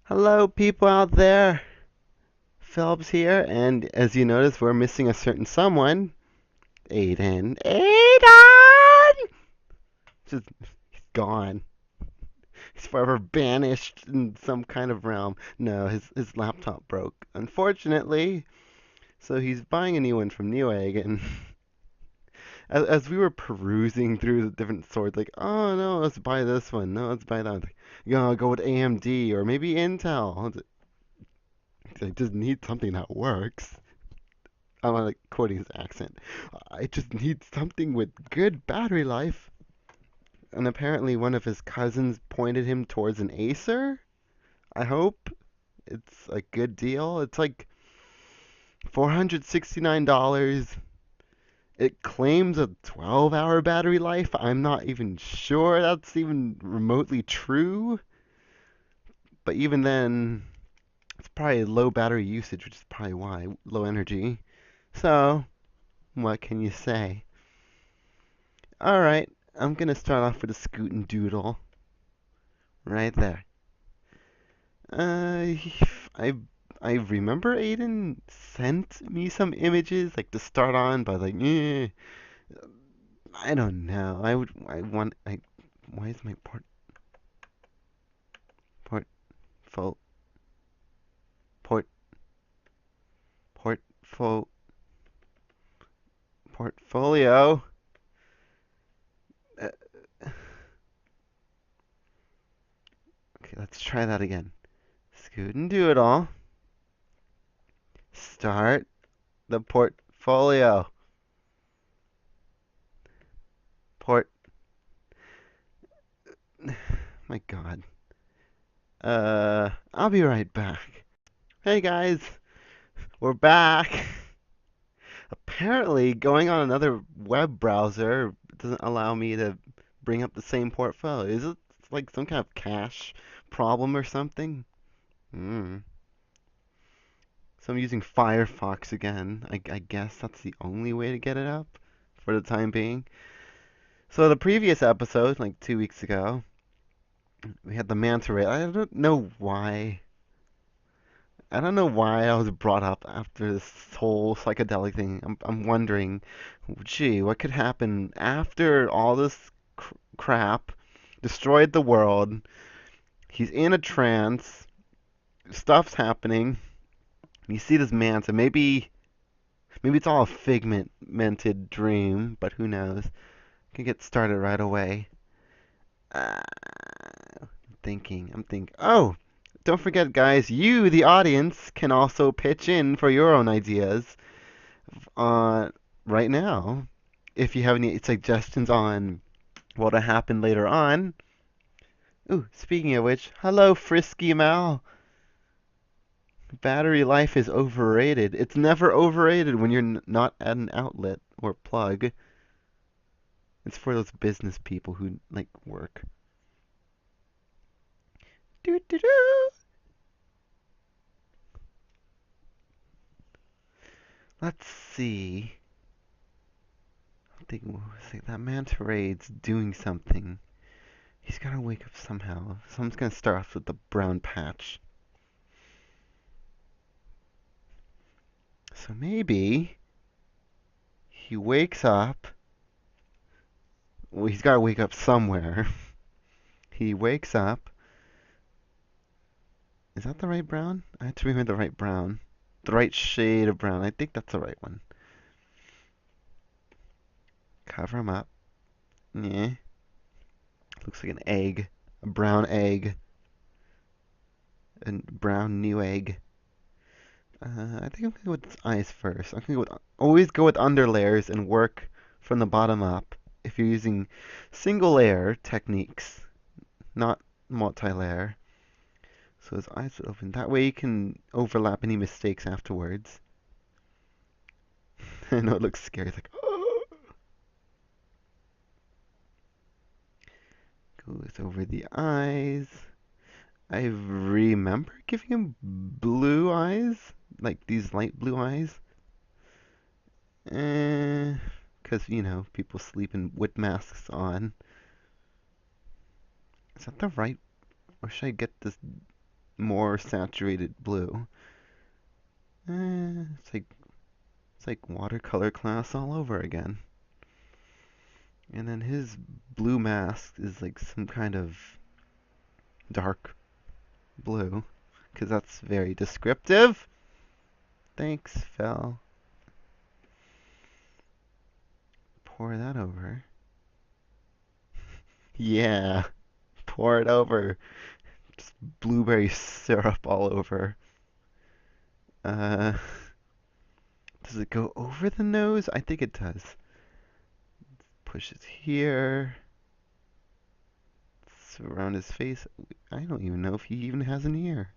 Hello, people out there. Phillips here, and as you notice, we're missing a certain someone. Aidan. Aidan! Just he's gone. He's forever banished in some kind of realm. No, his laptop broke, unfortunately. So he's buying a new one from Newegg, and as we were perusing through the different swords, like, oh no, let's buy this one. No, let's buy that one. Like, go with AMD or maybe Intel. I just need something that works. I'm like quoting his accent. I just need something with good battery life. And apparently one of his cousins pointed him towards an Acer. I hope it's a good deal. It's like $469. It claims a 12-hour battery life. I'm not even sure that's even remotely true. But even then, it's probably low battery usage, which is probably why. Low energy. So, what can you say? Alright, I'm gonna start off with a scootin' doodle. Right there. Uh, I I remember Aiden sent me some images like to start on, but like, I don't know. I want I why is my portfolio port portfo portfolio? Uh, okay, let's try that again. Scootin' doodle. Start the portfolio. Port. My God. I'll be right back. Hey guys, we're back. Apparently, going on another web browser doesn't allow me to bring up the same portfolio. Is it like some kind of cache problem or something? Hmm. So I'm using Firefox again. I guess that's the only way to get it up for the time being. So the previous episode, like 2 weeks ago, we had the manta ray. I don't know why. I don't know why I was brought up after this whole psychedelic thing. I'm wondering, gee, what could happen after all this crap destroyed the world? He's in a trance, stuff's happening. You see this man, so maybe it's all a figmented dream, but who knows? Can get started right away. I'm thinking. Oh, don't forget, guys, you, the audience, can also pitch in for your own ideas uh, right now. If you have any suggestions on what'll happen later on. Ooh, speaking of which, hello, Frisky Mal. Battery life is overrated. It's never overrated when you're not at an outlet or plug. It's for those business people who like work. Doo doo doo. Let's see. I think that manta ray's doing something. He's gotta wake up somehow. So I'm just gonna start off with the brown patch. So maybe he wakes up. Well, he's gotta wake up somewhere. He wakes up. Is that the right brown? I have to remember the right brown. The right shade of brown. I think that's the right one. Cover him up. Yeah. Looks like an egg. A brown egg. A brown new egg. I think I'm gonna go with its eyes first. I'm gonna go with, always go with under layers and work from the bottom up if you're using single layer techniques, not multi-layer. So his eyes would open. That way you can overlap any mistakes afterwards. I know it looks scary. It's like, oh. Goes over the eyes. I remember giving him blue eyes, like these light blue eyes. Because, people sleeping with masks on. Is that the right, or should I get this? more saturated blue. It's like watercolor class all over again. And then his blue mask is like some kind of dark blue, because that's very descriptive. Thanks, Phil. Pour that over. Yeah, pour it over. Just blueberry syrup all over. Uh, does it go over the nose? I think it does. Push it here. It's around his face. I don't even know if he even has an ear.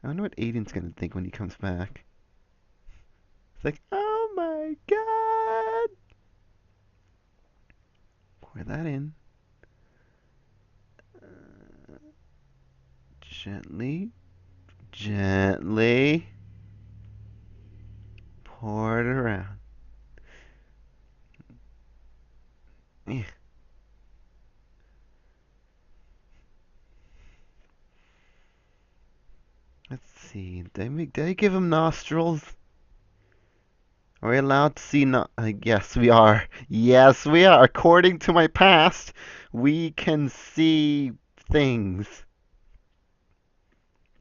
I wonder what Aiden's gonna think when he comes back. It's like, oh my god! Pour that in. Uh, gently, gently. Pour it around. Eh. Let's see. Did I give him nostrils? Are we allowed to see no? Yes, we are. Yes, we are. According to my past, we can see things.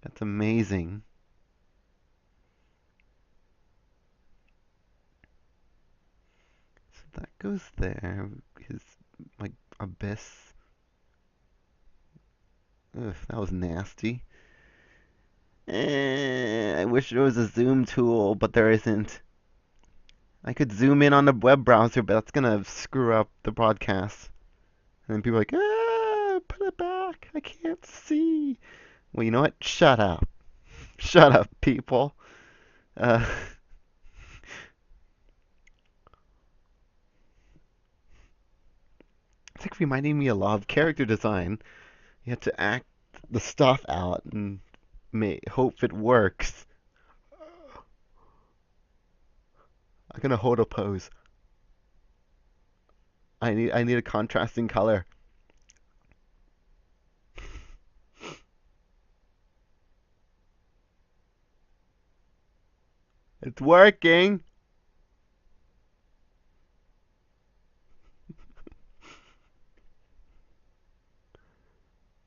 That's amazing. So that goes there. His like abyss. Ugh, that was nasty. I wish there was a zoom tool, but there isn't. I could zoom in on the web browser, but that's gonna screw up the broadcast. And then people are like, ah, put it back. I can't see. Well, you know what? Shut up. Shut up, people. Uh, it's like reminding me a lot of character design. You have to act the stuff out and hope it works. I'm gonna hold a pose. I need a contrasting color. It's working.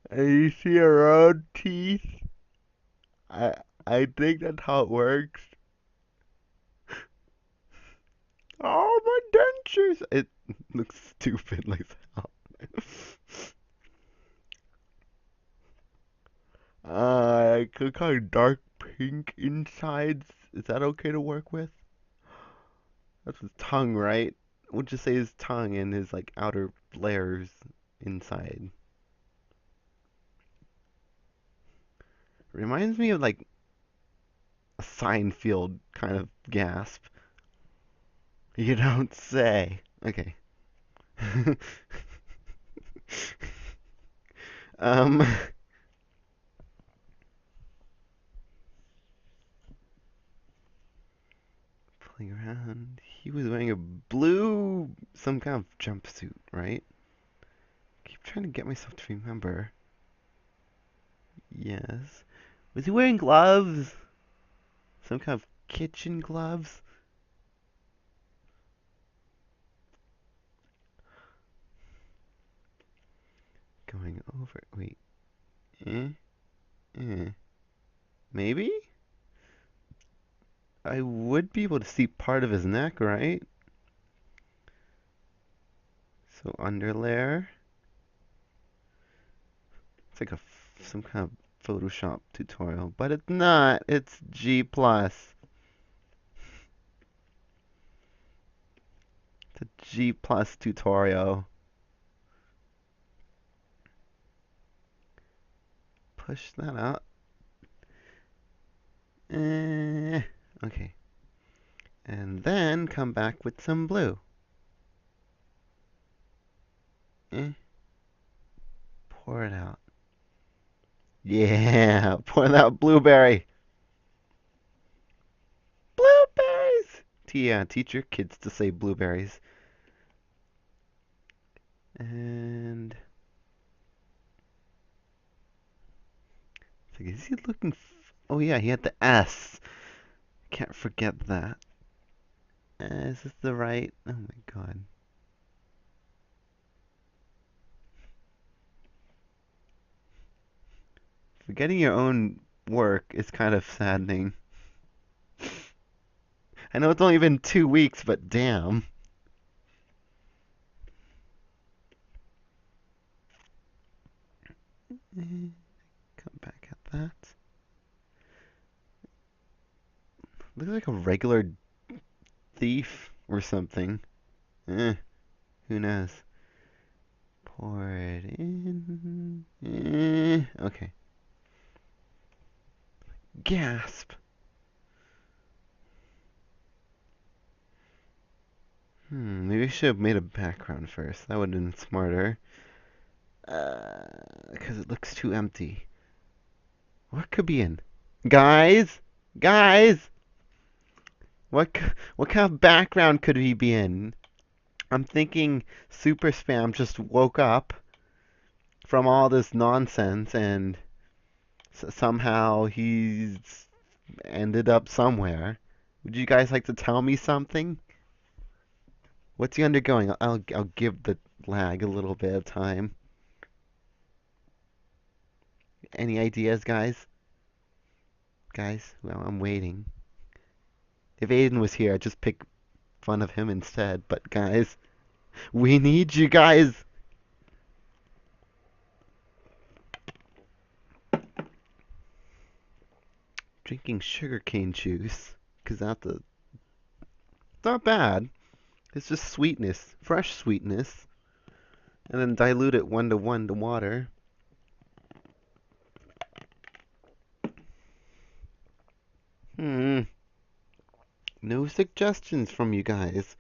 And you see your own teeth. I I think that's how it works. Oh, my dentures! It looks stupid like that. Kind of dark pink insides. Is that okay to work with? That's his tongue, right? We'll just say his tongue and his like outer layers inside. Reminds me of like a Seinfeld kind of gasp. You don't say. Okay. um, playing around. He was wearing a blue, some kind of jumpsuit, right? Keep trying to get myself to remember. Yes. Was he wearing gloves? Some kind of kitchen gloves? Going over. Wait. Eh? Eh. Maybe? I would be able to see part of his neck, right? So underlayer. It's like some kind of Photoshop tutorial, but it's not. It's G+. It's a G+ tutorial. Push that out. Okay. And then come back with some blue. Eh. Pour it out. Yeah, pour that blueberry. Blueberries! Yeah, teach your kids to say blueberries. And Like, is he looking? Oh yeah, he had the S. Can't forget that. Is this the right? Oh my God. Forgetting your own work is kind of saddening. I know it's only been 2 weeks, but damn. Come back at that. Looks like a regular thief or something. Eh, who knows? Pour it in. Okay. Gasp. Maybe I should have made a background first. That would have been smarter. Because it looks too empty. What could be in? Guys? Guys? What what kind of background could he be in? I'm thinking Super Spam just woke up from all this nonsense and somehow he's ended up somewhere. Would you guys like to tell me something? What's he undergoing? I'll give the lag a little bit of time. Any ideas, guys? Guys, well, I'm waiting. If Aidan was here, I'd just pick fun of him instead. But guys, we need you guys. Drinking sugarcane juice, 'cause that's a it's not bad. It's just sweetness, fresh sweetness, and then dilute it 1 to 1 to water. Hmm. No suggestions from you guys.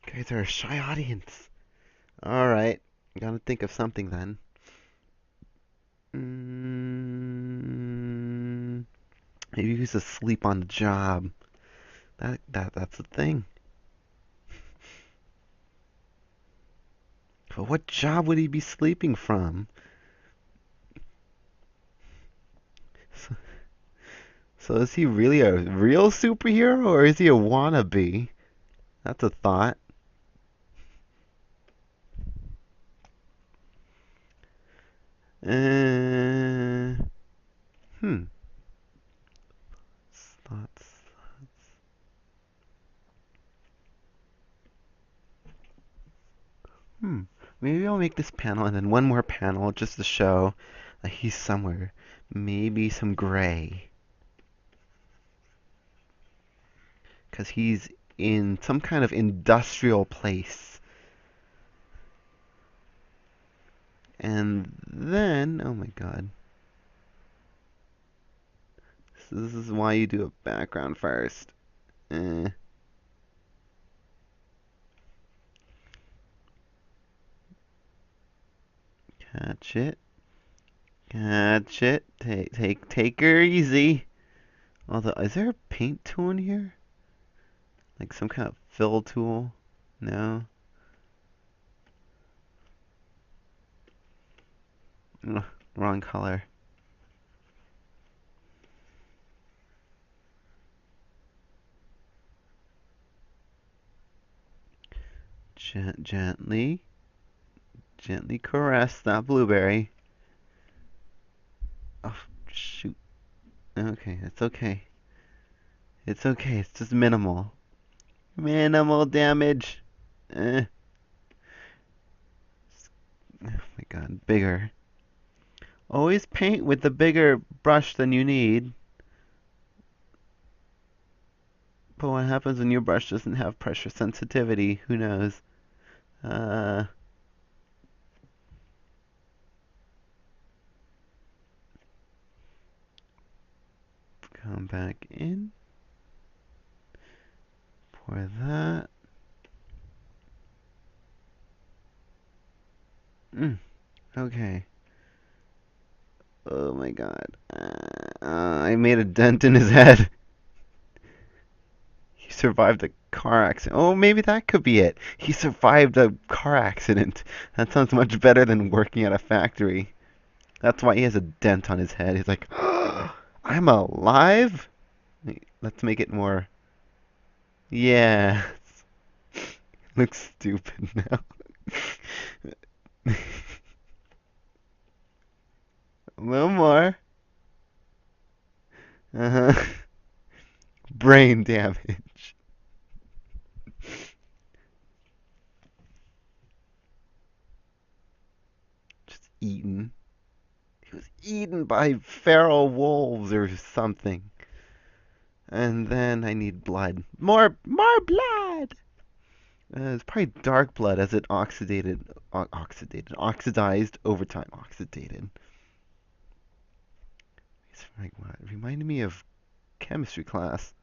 You guys are a shy audience. All right, gotta think of something then. Maybe he's asleep on the job. That's the thing. But what job would he be sleeping from? So, so is he really a real superhero or is he a wannabe? That's a thought. Uh, hmm. Thoughts. Hmm. Maybe I'll make this panel and then one more panel just to show that he's somewhere. Maybe some gray. Because he's in some kind of industrial place. And then, oh my God. So this is why you do a background first. Eh. Catch it. Catch it. Take her easy. Although, is there a paint tool in here? Like some kind of fill tool? No? Ugh, wrong color. Gently caress that blueberry. Oh, shoot. Okay, it's okay. It's okay, it's just minimal. Minimal damage. Eh. Oh my God, bigger. Always paint with the bigger brush than you need. But what happens when your brush doesn't have pressure sensitivity? Who knows? Uh, come back in. Pour that. Okay. Oh my God. I made a dent in his head. He survived a car accident. Oh, maybe that could be it. He survived a car accident. That sounds much better than working at a factory. That's why he has a dent on his head. He's like, I'm alive? Let's make it more. Yeah. Looks stupid now. A little more. Uh-huh. Brain damage. Just eaten. He was eaten by feral wolves or something. And then I need blood. More blood! It's probably dark blood as it oxidized over time. Oxidated. It's like what? It reminded me of chemistry class.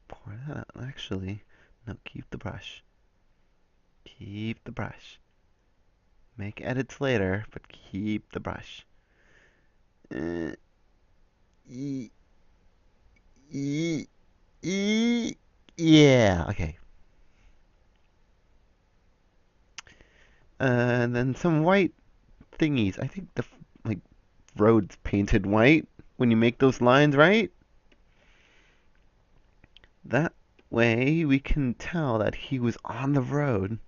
Pour that out. Actually, no, keep the brush. Keep the brush. Make edits later, but keep the brush. Uh, e, e, yeah, okay. And then some white thingies. I think the like road's painted white when you make those lines, right? That way we can tell that he was on the road.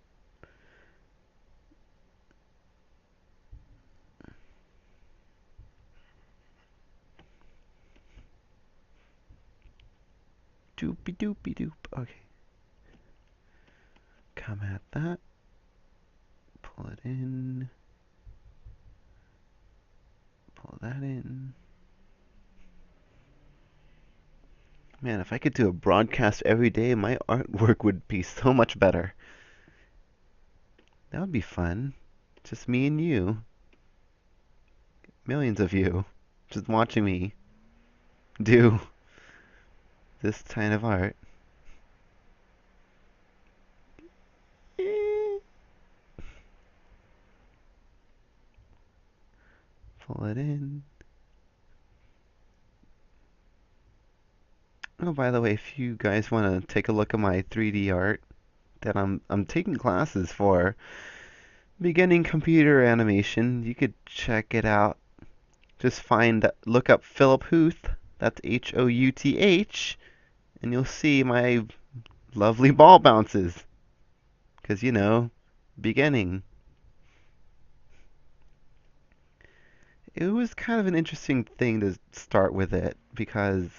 Doopy doopy doop. Okay. Come at that. Pull it in. Pull that in. Man, if I could do a broadcast every day, my artwork would be so much better. That would be fun. Just me and you. Millions of you. Just watching me do this kind of art. Pull it in. Oh, by the way, if you guys want to take a look at my 3D art that I'm taking classes for, beginning computer animation, you could check it out. Just look up Philip Huth, that's Houth, and you'll see my lovely ball bounces. Because, beginning. It was kind of an interesting thing to start with it because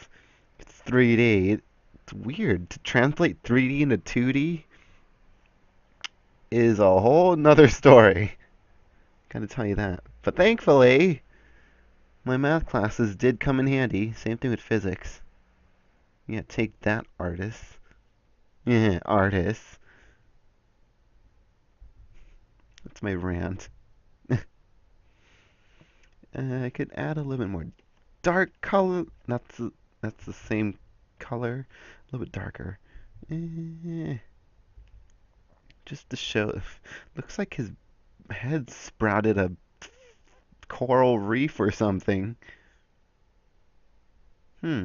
it's 3D. It's weird. To translate 3D into 2D is a whole nother story. Gotta tell you that. But thankfully, my math classes did come in handy. Same thing with physics. Yeah, take that, artists. Yeah, artists. That's my rant. I could add a little bit more dark color. That's the same color, a little bit darker. Eh, just to show. Looks like his head sprouted a coral reef or something. Hmm.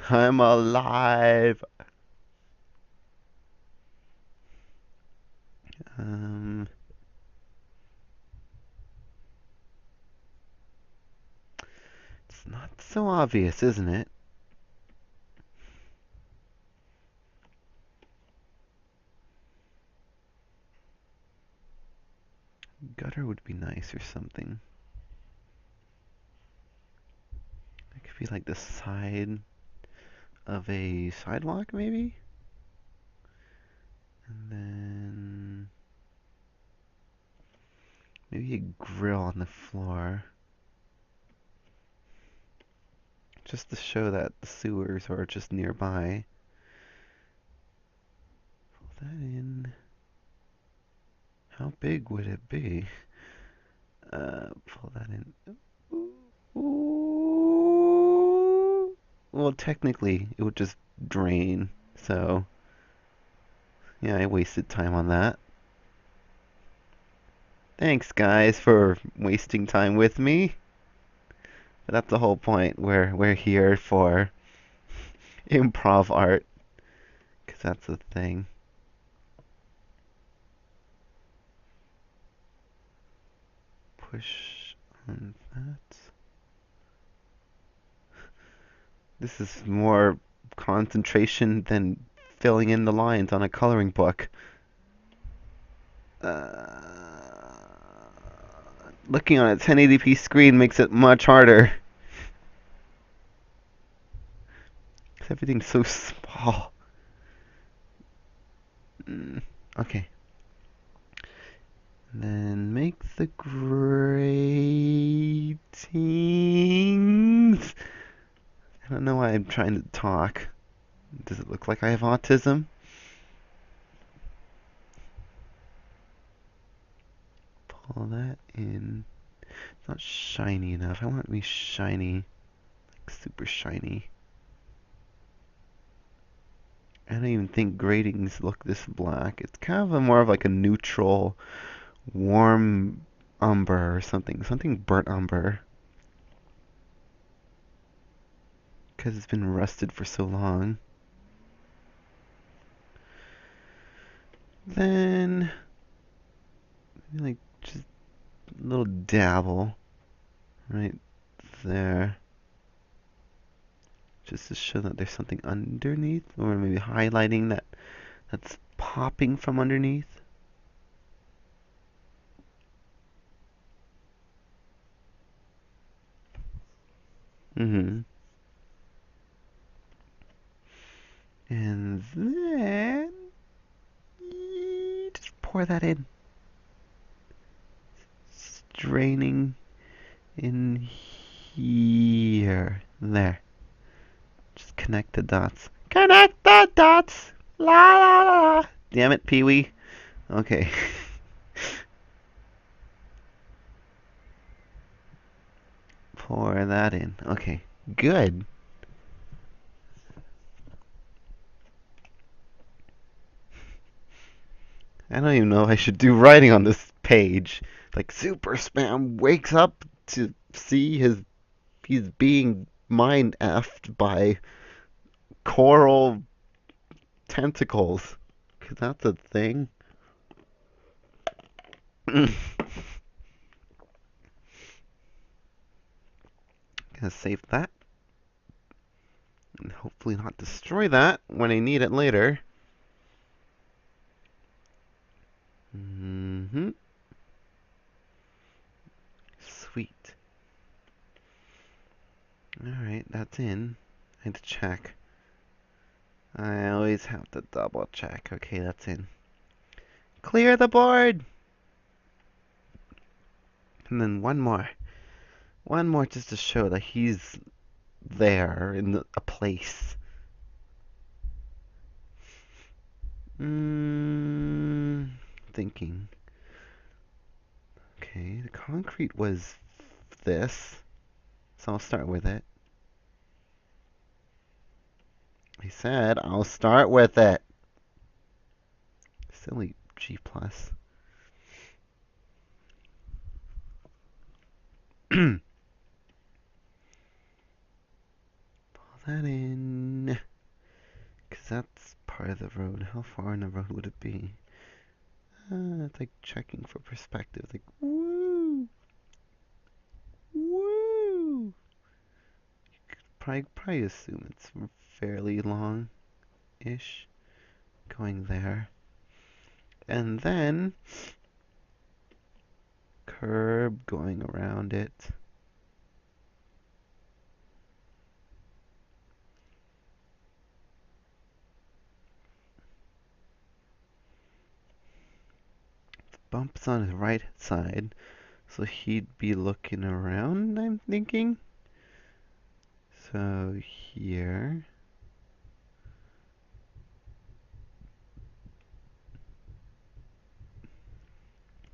I'm alive. Um. It's not so obvious, isn't it? Gutter would be nice or something. It could be like the side of a sidewalk, maybe? And then maybe a grill on the floor. Just to show that the sewers are just nearby. Pull that in. How big would it be? Pull that in. Ooh. Well, technically, it would just drain. So, yeah, I wasted time on that. Thanks, guys, for wasting time with me. But that's the whole point. We're here for Improv art, because that's a thing. Push on that. This is more concentration than filling in the lines on a coloring book. Looking on a 1080p screen makes it much harder. Because everything's so small. Okay. Then make the gratings. I don't know why I'm trying to talk. Does it look like I have autism? Pull that in. It's not shiny enough. I want it to be shiny. Like super shiny. I don't even think gratings look this black. It's kind of more of like a neutral, warm umber or something. Something burnt umber. Because it's been rusted for so long. Then, like, just a little dabble right there. Just to show that there's something underneath, or maybe highlighting that's popping from underneath. And then just pour that in. Straining in here. There. Just connect the dots. Connect the dots! La la la! Damn it, Pee-wee. Okay. Pour that in. Okay. Good. I don't even know if I should do writing on this page. Like, Super Spam wakes up to see he's being mind effed by coral tentacles. 'Cause that's a thing. Gonna save that. And hopefully not destroy that when I need it later. Sweet. Alright, that's in. I had to check. I always have to double check. Okay, that's in. Clear the board! And then one more. One more just to show that he's there in a place. Thinking. Okay, the concrete was this, so I'll start with it. I said I'll start with it. Silly G+. Pull that in. Because that's part of the road. How far in the road would it be? It's like checking for perspective. Like, woo! Woo! You could probably assume it's fairly long-ish. Going there. And then curb going around it. Bumps on his right side, so he'd be looking around, I'm thinking. So here.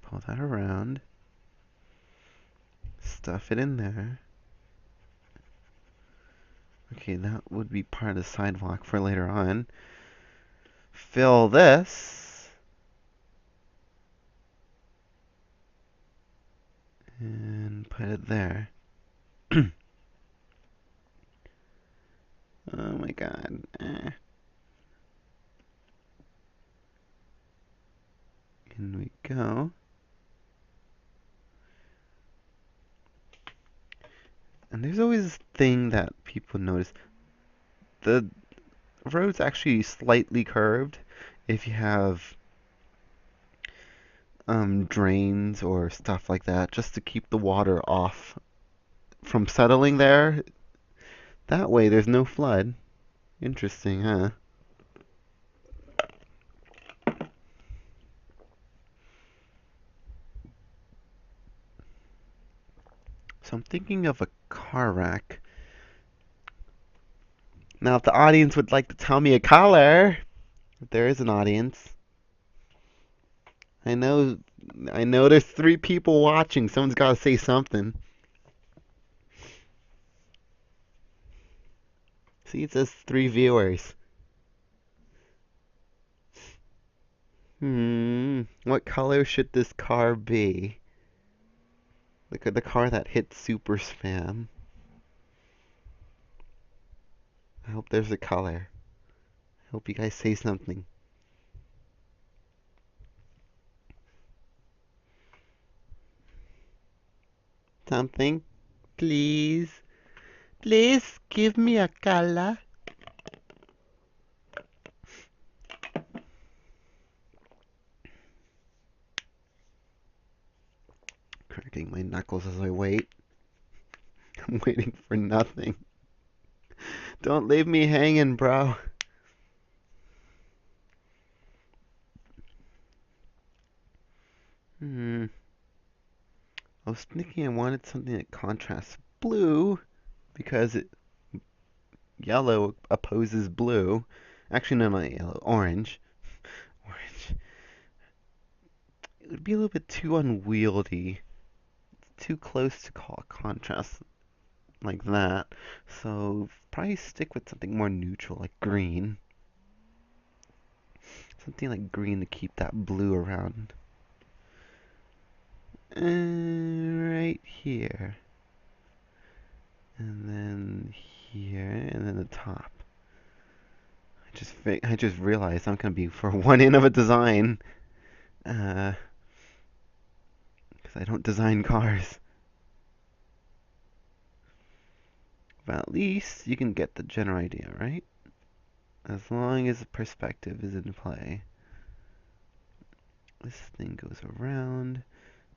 Pull that around. Stuff it in there. Okay, that would be part of the sidewalk for later on. Fill this. And put it there. Oh my god. In we go. And there's always this thing that people notice. The road's actually slightly curved if you have drains or stuff like that, just to keep the water off from settling there. That way there's no flood. Interesting, huh? So I'm thinking of a car rack. Now, if the audience would like to tell me a color, if there is an audience. I know I know there's 3 people watching. Someone's got to say something. See, it says 3 viewers. What color should this car be? Look at the car that hit super spam. I hope there's a color. I hope you guys say something. Something? Please? Please give me a color. Cracking my knuckles as I wait. I'm waiting for nothing. Don't leave me hanging, bro. I was thinking I wanted something that contrasts blue because yellow opposes blue. Actually, no, not yellow. Orange. Orange. It would be a little bit too unwieldy. Too close to call contrast like that. So probably stick with something more neutral, like green. Something like green to keep that blue around. Right here. And then here, and then the top. I just realized I'm gonna be for one end of a design, because I don't design cars. But at least you can get the general idea, right? As long as the perspective is in play. This thing goes around,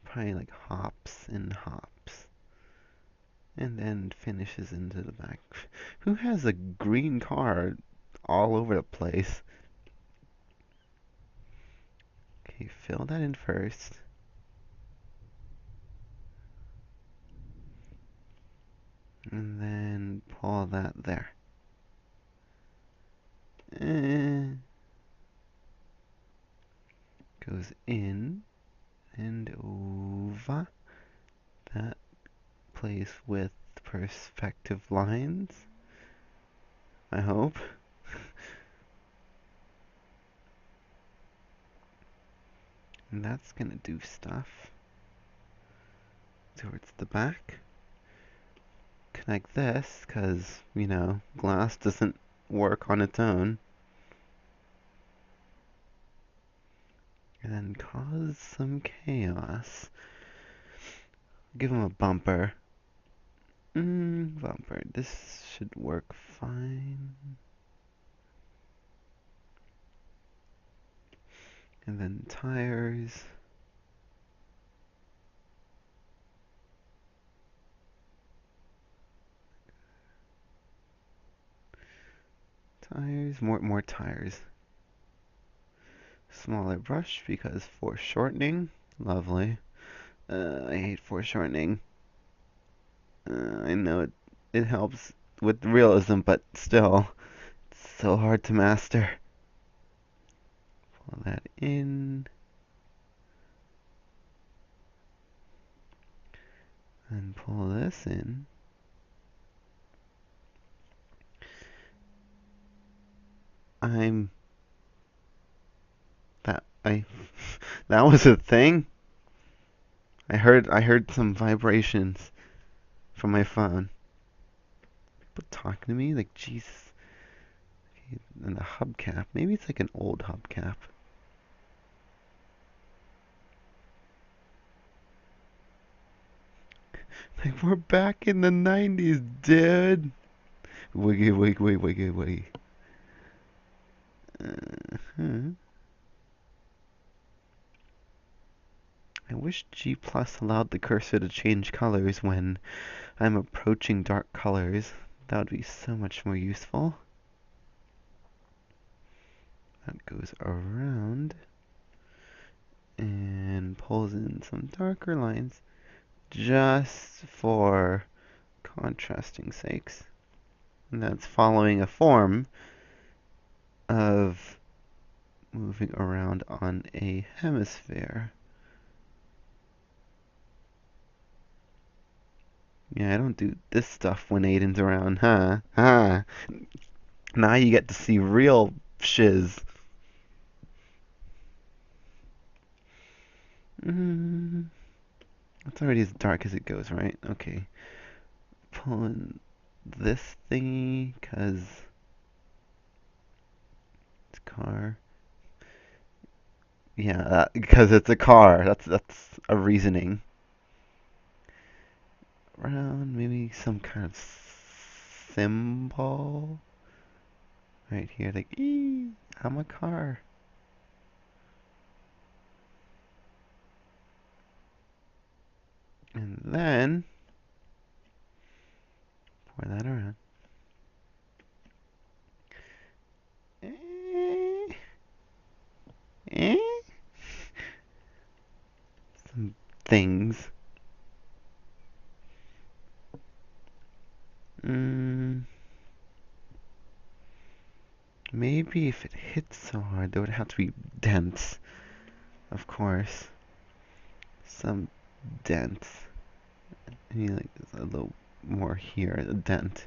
probably like hops and hops, and then finishes into the back. Who has a green car all over the place? Okay, fill that in first. And then pull that there. Goes in and over. That place with perspective lines, I hope. And that's gonna do stuff towards the back. Connect this, because, glass doesn't work on its own. And then cause some chaos. Give him a bumper. Bumper. This should work fine. And then tires. Tires. More tires. Smaller brush because foreshortening. Lovely. I hate foreshortening. I know it helps with realism, but still, it's so hard to master. Pull that in. And pull this in. I'm that I that was a thing. I heard some vibrations from my phone. People talking to me like Jesus. And a hubcap. Maybe it's like an old hubcap. Like, we're back in the 90s, dude. Wiggy, wiggy, wiggy, wiggy. Uh-huh. I wish G Plus allowed the cursor to change colors when I'm approaching dark colors. That would be so much more useful. That goes around and pulls in some darker lines just for contrasting sakes. And that's following a form of moving around on a hemisphere. Yeah, I don't do this stuff when Aidan's around, huh? Huh? Now you get to see real shiz. It's already as dark as it goes, right? Okay. Pulling this thingy, cause it's a car. Yeah, because it's a car. That's a reasoning. Around maybe some kind of symbol right here, like I'm a car. And then pour that around. Eh, eh, some things. Maybe if it hits so hard, there would have to be dents, of course. Some dents. I mean, like a little more here, a dent.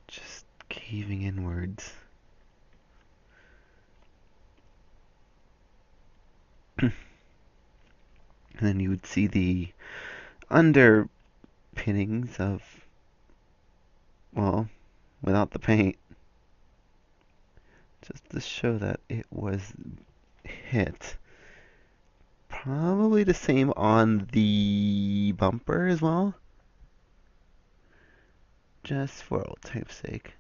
Just caving inwards. And then you would see the underpinnings of, well, without the paint. Just to show that it was hit. Probably the same on the bumper as well. Just for old time's sake.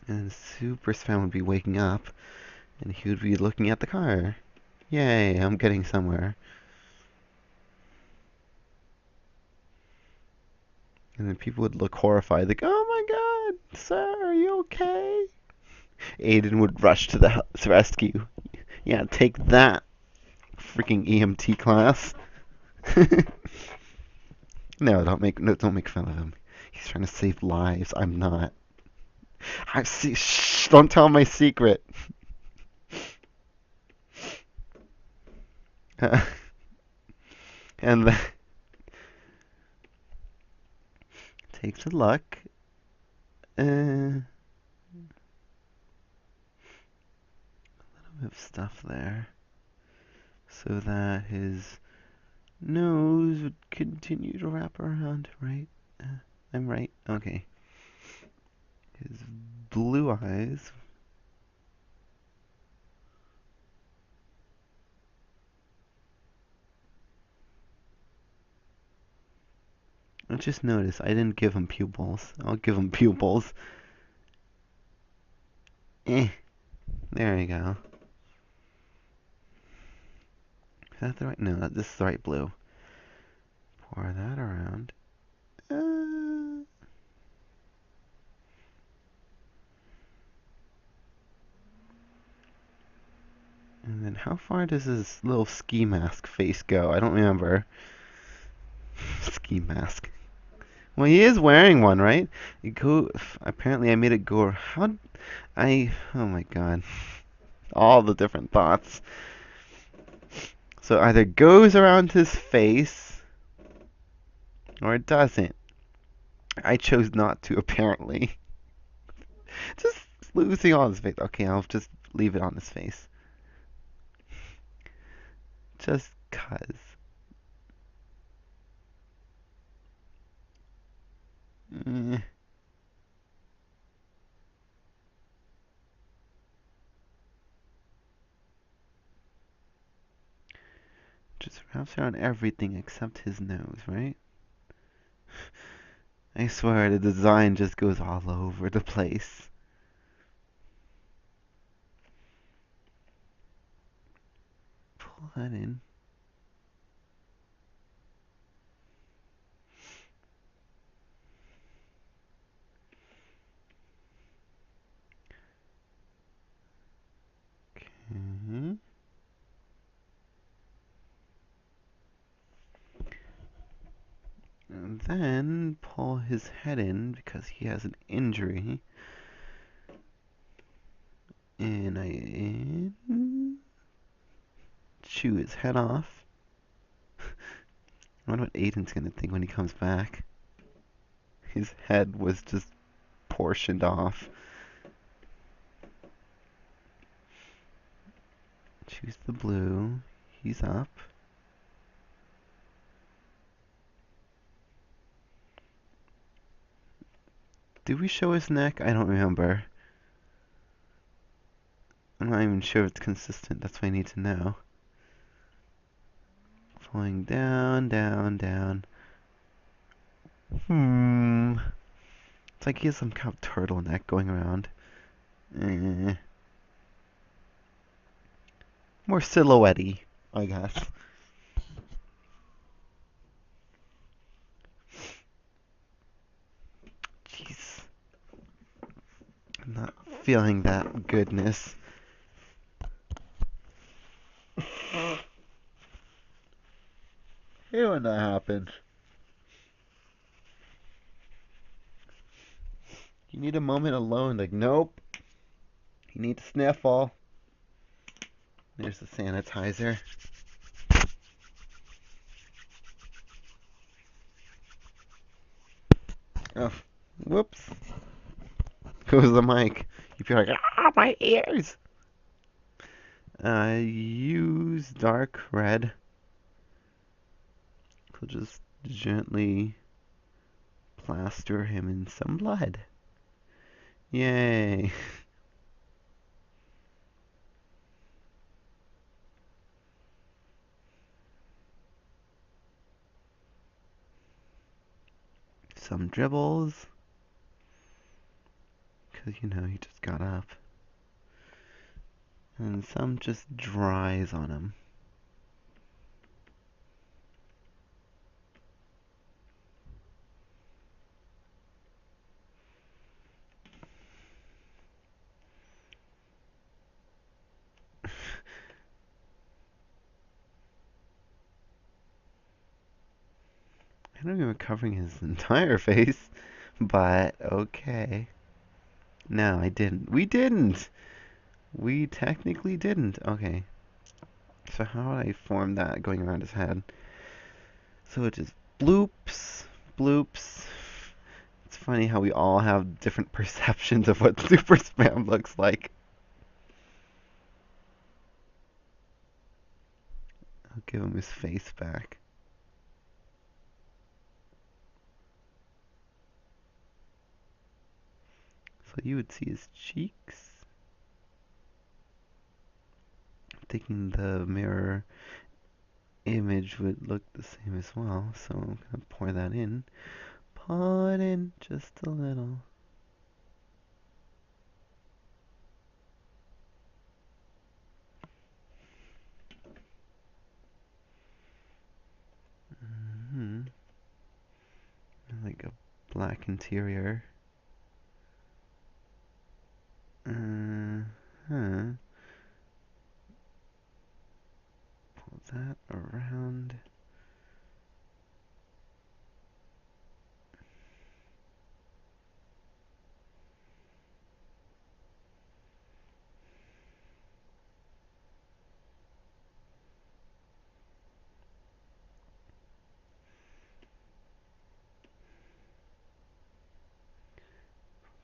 And Super Spam would be waking up, and he would be looking at the car. Yay, I'm getting somewhere. And then people would look horrified, like, oh my god, sir, are you okay? Aidan would rush to the rescue. Yeah, take that, freaking EMT class. No, don't make fun of him. He's trying to save lives. I'm not. Shh, don't tell my secret. And then takes a look. A little bit of stuff there, so that his nose would continue to wrap around. Right? I'm right. Okay. His blue eyes. I just noticed I didn't give him pupils. I'll give him pupils. There you go. Is that the right? No, this is the right blue. Pour that around. And then how far does his little ski mask face go? I don't remember. Ski mask. Well, he is wearing one, right? Apparently I made it go. Oh my god. All the different thoughts. So either goes around his face, or it doesn't. I chose not to, apparently. Just losing on his face. Okay, I'll just leave it on his face. Just 'cause. Just wraps around everything except his nose, right? I swear the design just goes all over the place. Pull that in. Okay. And then pull his head in because he has an injury. And I chew his head off. I wonder what Aidan's gonna think when he comes back. His head was just portioned off. Choose the blue. He's up. Did we show his neck? I don't remember. I'm not even sure if it's consistent. That's what I need to know. Falling down, down, down. It's like he has some kind of turtleneck going around. More silhouette-y, I guess. Jeez. I'm not feeling that goodness. Hey, when that happened. You need a moment alone. Like, nope. You need to sniffle. There's the sanitizer. Oh, whoops. Goes the mic. You'd be like, ah, my ears. Use dark red. We'll just gently plaster him in some blood. Yay. Some dribbles. Because, you know, he just got up. And some just dries on him. I don't even covering his entire face, but okay. No, I didn't. We didn't! We technically didn't. Okay. So how would I form that going around his head? So it just bloops, bloops. It's funny how we all have different perceptions of what super spam looks like. I'll give him his face back. So you would see his cheeks. I'm thinking the mirror image would look the same as well, so I'm gonna pour that in. Pour it in just a little. Like a black interior. Pull that around.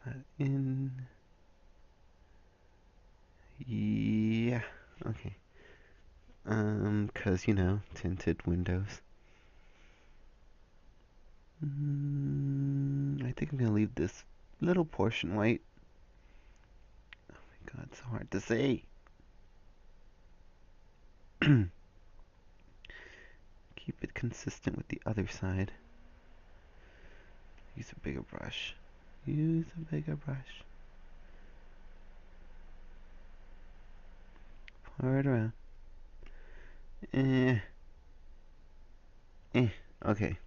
That in. Yeah. Okay. 'Cause you know, tinted windows. I think I'm gonna leave this little portion white. Oh my god, it's so hard to see. keep it consistent with the other side. Use a bigger brush. Use a bigger brush. Pour it around. Okay.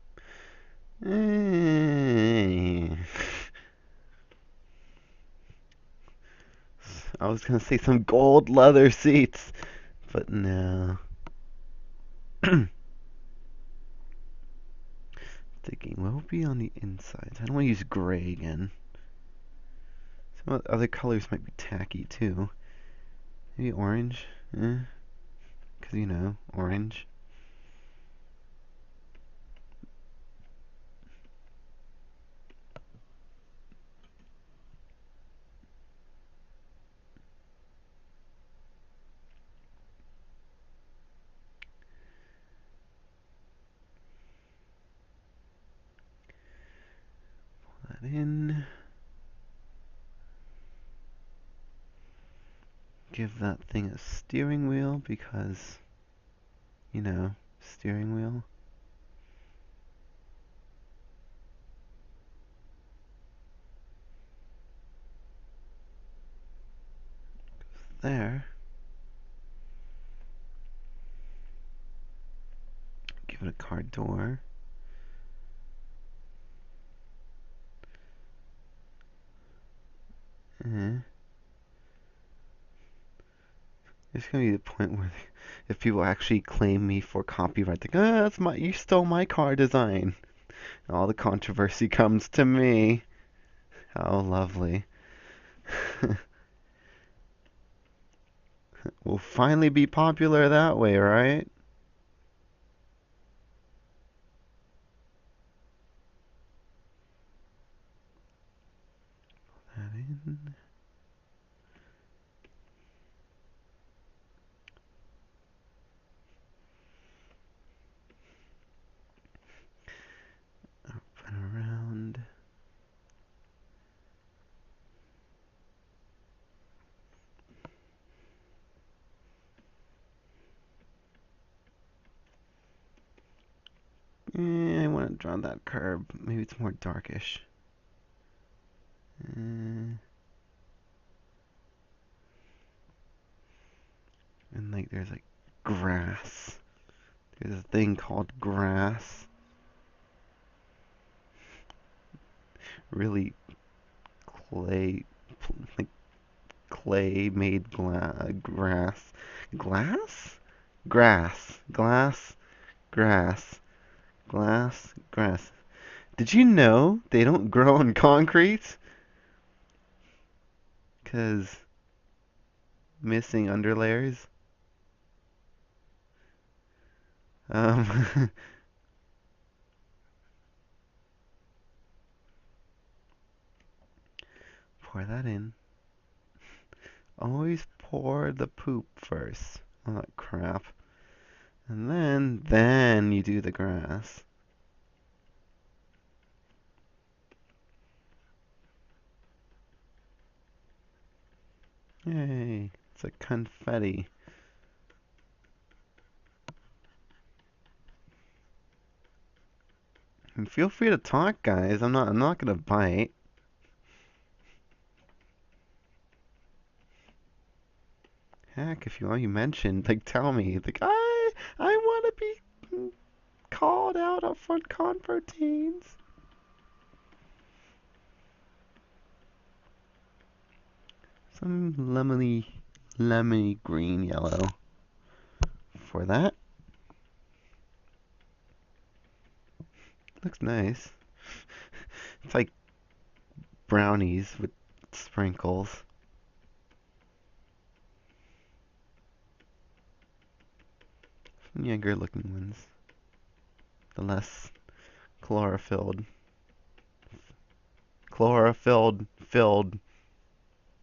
I was gonna say some gold leather seats, but no. Thinking, what would be on the inside? I don't want to use gray again. Some of the other colors might be tacky too. Maybe orange? Because, you know, orange. Pull that in. Give that thing a steering wheel because, you know, steering wheel. There. Give it a car door. There's gonna be the point where if people actually claim me for copyright, like, that's you stole my car design. And all the controversy comes to me. How lovely. We'll finally be popular that way, right? That in. Open around. I want to draw that curve. Maybe it's more darkish. And like there's like grass. There's a thing called grass. Really clay, like clay made grass. Glass? Grass. Glass. Grass. Glass. Grass. Did you know they don't grow on concrete? 'Cause missing underlayers. Um, pour that in. Always pour the poop first. Oh, that crap. And then you do the grass. Yay, it's like confetti. And feel free to talk, guys. I'm not gonna bite. Heck, if you mentioned, like, tell me, like, I want to be called out up on Conproteens. Some lemony green yellow for that. Looks nice. It's like brownies with sprinkles. Some younger looking ones. The less chlorophylled filled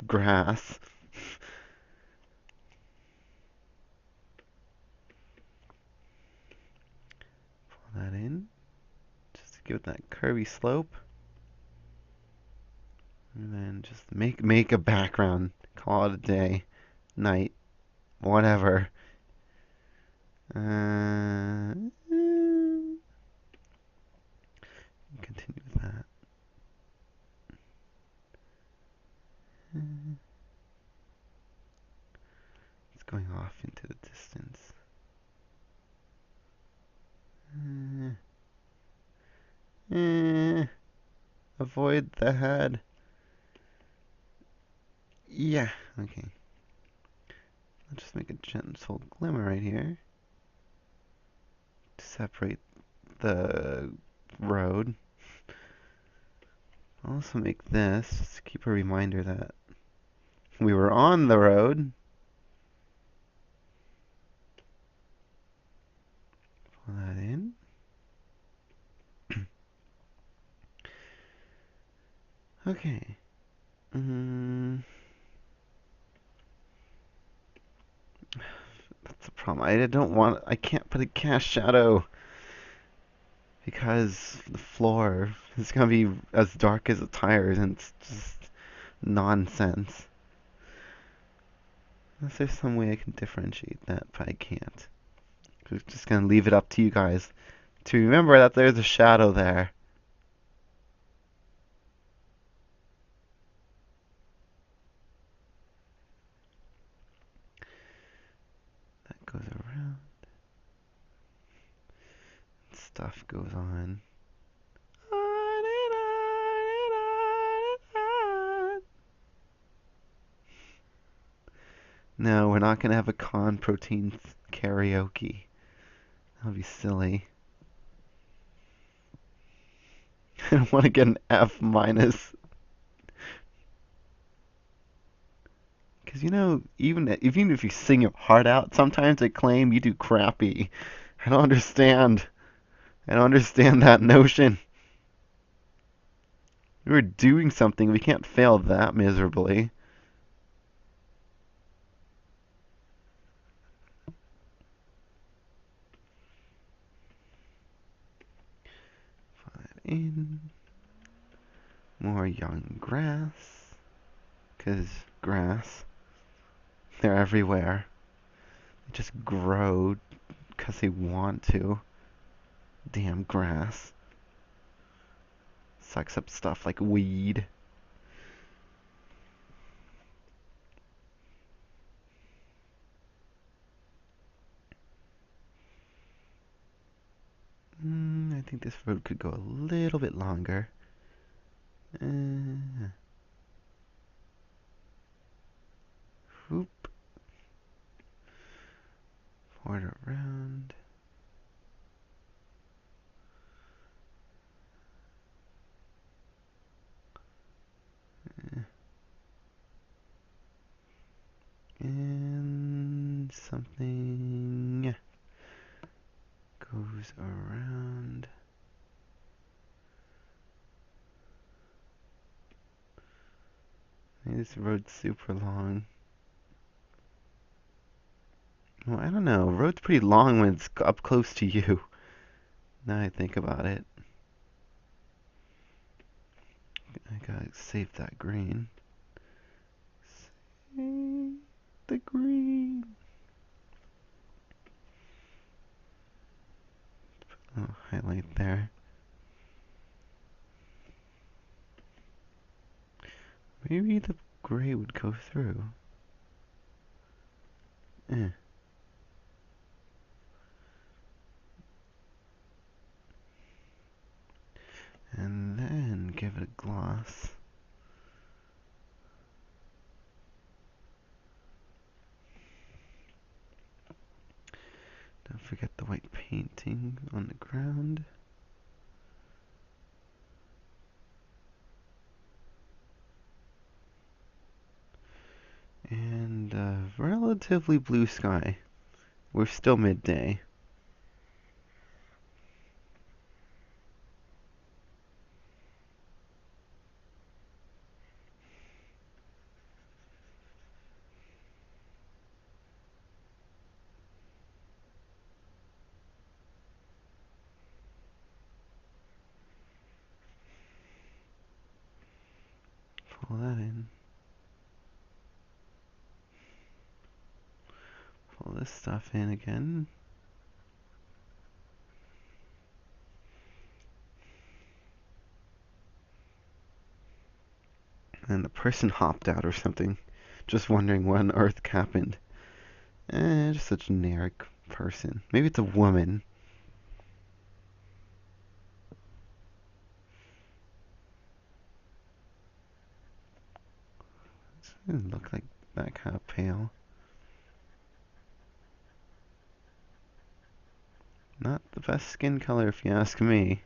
grass. Pull that in. Just to give it that curvy slope. And then just make a background. Call it a day. Night. Whatever. Avoid the head. Yeah, okay. Let's just make a gentle glimmer right here to separate the road. I'll also make this just to keep a reminder that we were on the road. Pull that in. Okay. That's the problem. I can't put a cast shadow because the floor is gonna be as dark as the tires and it's just nonsense. Unless there's some way I can differentiate that, but I can't. I'm just gonna leave it up to you guys to remember that there's a shadow there. That goes around. Stuff goes on. No, we're not gonna have a Conproteens karaoke. That'll be silly. I don't want to get an F minus. Because even if you sing your heart out, sometimes they claim you do crappy. I don't understand. I don't understand that notion. We're doing something. We can't fail that miserably. In more young grass. Because grass, they're everywhere. They just grow because they want to. Damn grass. Sucks up stuff like weed. I think this road could go a little bit longer. Whoop. Forward around. And something goes around. Maybe this road's super long. Well, I don't know. Road's pretty long when it's up close to you. Now I think about it. I gotta save that green. Save the green. Oh, highlight there. Maybe the gray would go through. Eh. And then give it a gloss. Don't forget the white painting on the ground. And relatively blue sky. We're still midday. Pull that in. Pull this stuff in again. And the person hopped out or something. Just wondering what on earth happened. Just a generic person. Maybe it's a woman. Doesn't look like that kind of pale. Not the best skin color if you ask me.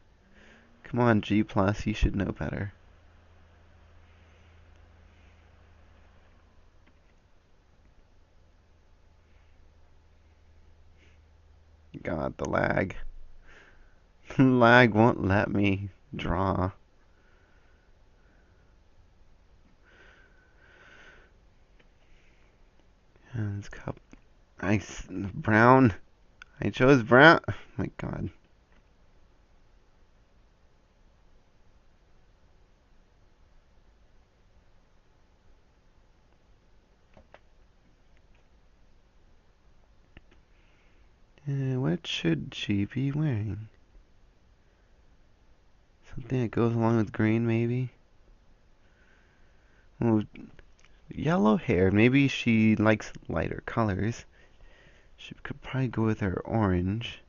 Come on, G+, you should know better. God, the lag. Lag won't let me draw. Hands cup. Ice. Brown. I chose brown. Oh my God. What should she be wearing? Something that goes along with green, maybe? Ooh, yellow hair. Maybe she likes lighter colors. She could probably go with her orange.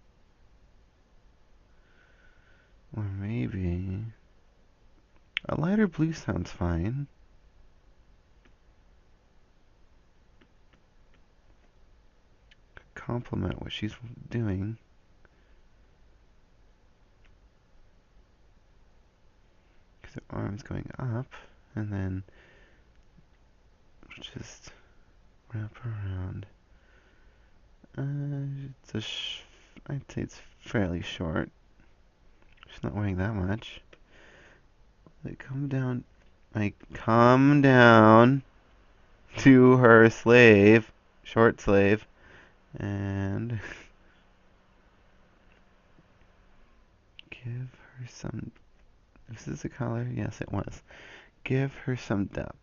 Or maybe... a lighter blue sounds fine. Could complement what she's doing. Because her arm's going up. And then... just wrap around. I'd say it's fairly short. She's not wearing that much. Like, come down to her slave, short slave, and give her some. Is this a color? Yes, it was. Give her some depth.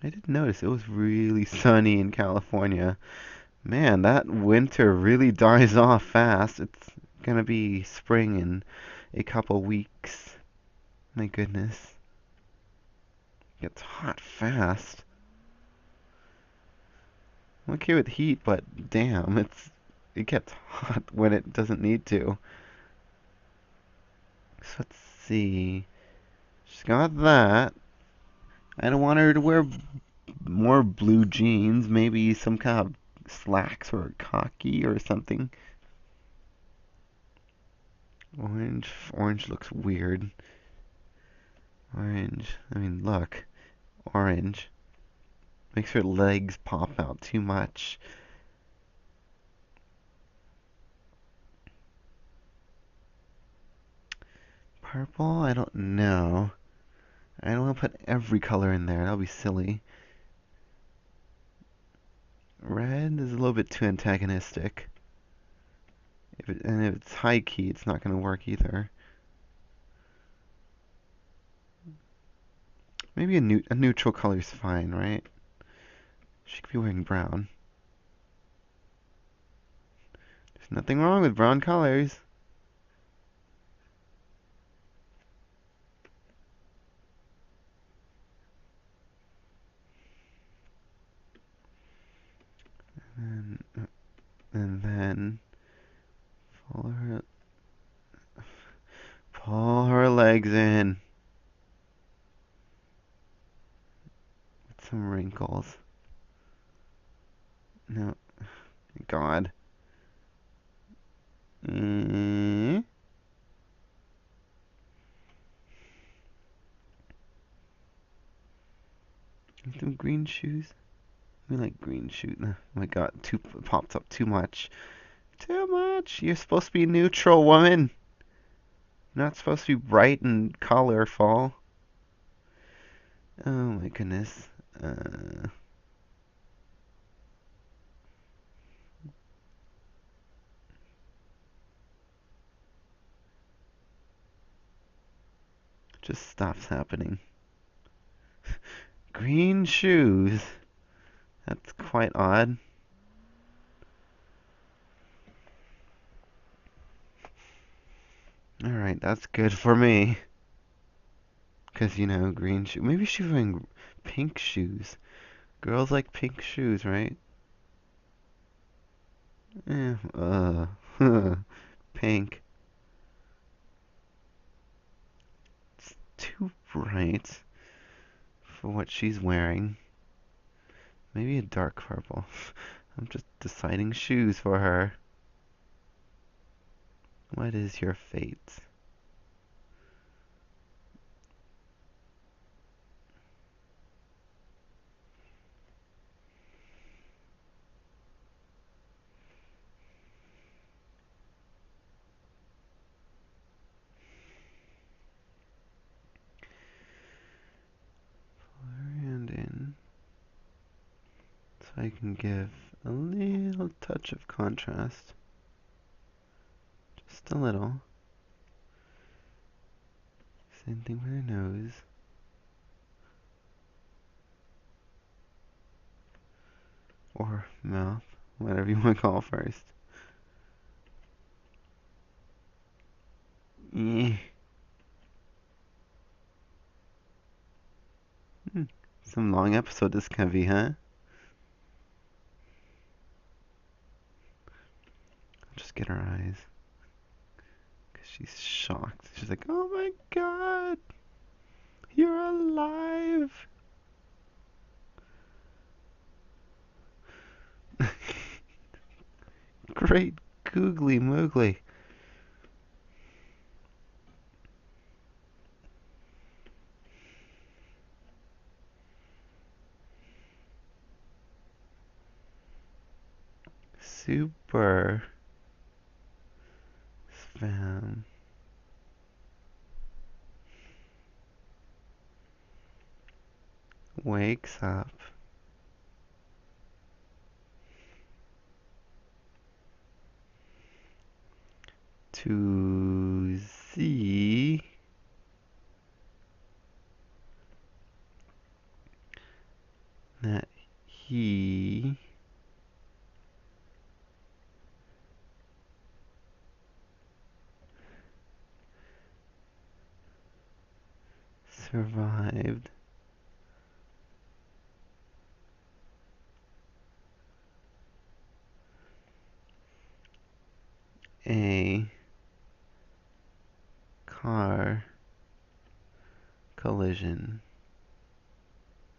I did notice it was really sunny in California. Man, that winter really dies off fast. It's gonna be spring in a couple weeks. My goodness. It gets hot fast. I'm okay with heat, but damn, it gets hot when it doesn't need to. So let's see. She's got that. I don't want her to wear more blue jeans. Maybe some kind of slacks or khaki or something. Orange. Orange looks weird. Orange. I mean, look. Orange. Makes her legs pop out too much. Purple? I don't know. I don't want to put every color in there. That'll be silly. Red is a little bit too antagonistic. And if it's high key, it's not going to work either. Maybe a neutral color is fine, right? She could be wearing brown. There's nothing wrong with brown colors. And, and then pull her legs in with some wrinkles. No, God. Mm. Some green shoes. We like green shoes. Oh my God, popped up too much. Too much. You're supposed to be neutral, woman. You're not supposed to be bright and colorful. Oh my goodness. Just stops happening. Green shoes. That's quite odd. Alright, that's good for me. Because, you know, green shoes. Maybe she's wearing pink shoes. Girls like pink shoes, right? Eh, pink. too bright for what she's wearing. Maybe a dark purple. I'm just deciding shoes for her. What is your fate? Brandon. So I can give a little touch of contrast. Just a little. Same thing with her nose. Or mouth. Whatever you want to call first. Eh. Some long episode this can be, huh? Just get her eyes. Because she's shocked. She's like, oh my god! You're alive! Great googly moogly. Super spam. Wakes up to see that he survived a car collision.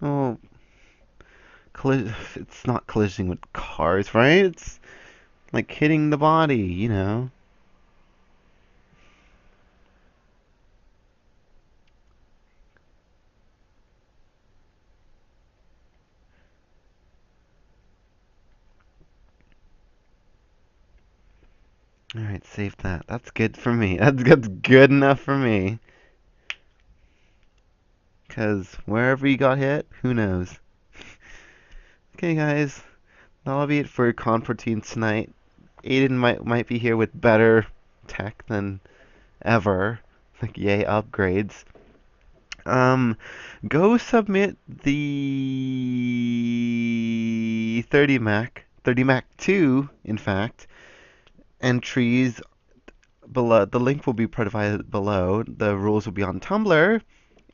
Oh, it's not collisioning with cars, right? It's like hitting the body, you know. Alright, save that. That's good for me. That's good enough for me. Because wherever you got hit, who knows? Okay, guys. That'll be it for Conproteens tonight. Aidan might be here with better tech than ever. Like, yay, upgrades. Go submit the 30 Mac 2, in fact, entries below. The link will be provided below. The rules will be on Tumblr,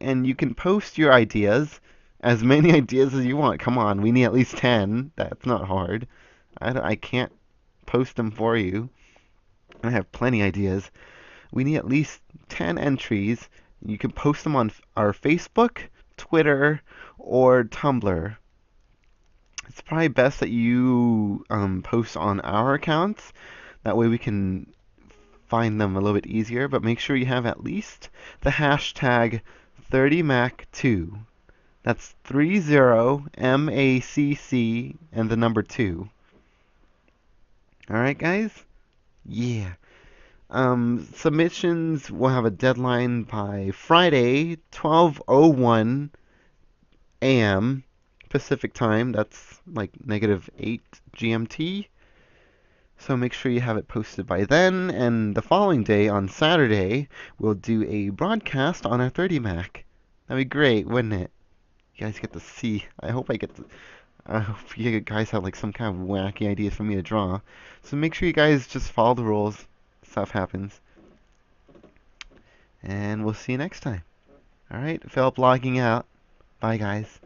and you can post your ideas, as many ideas as you want. Come on, we need at least 10. That's not hard. I can't post them for you. I have plenty ideas. We need at least 10 entries. You can post them on our Facebook, Twitter, or Tumblr. It's probably best that you post on our accounts. That way we can find them a little bit easier. But make sure you have at least the hashtag 30Mac2. That's 30MACC and the number 2. Alright, guys? Yeah. Submissions will have a deadline by Friday, 12:01 a.m. Pacific time. That's like -8 GMT. So make sure you have it posted by then. And the following day, on Saturday, we'll do a broadcast on our 30 Mac. That'd be great, wouldn't it? You guys get to see. I hope you guys have like some kind of wacky ideas for me to draw. So make sure you guys just follow the rules. Stuff happens. And we'll see you next time. Alright, Philip logging out. Bye, guys.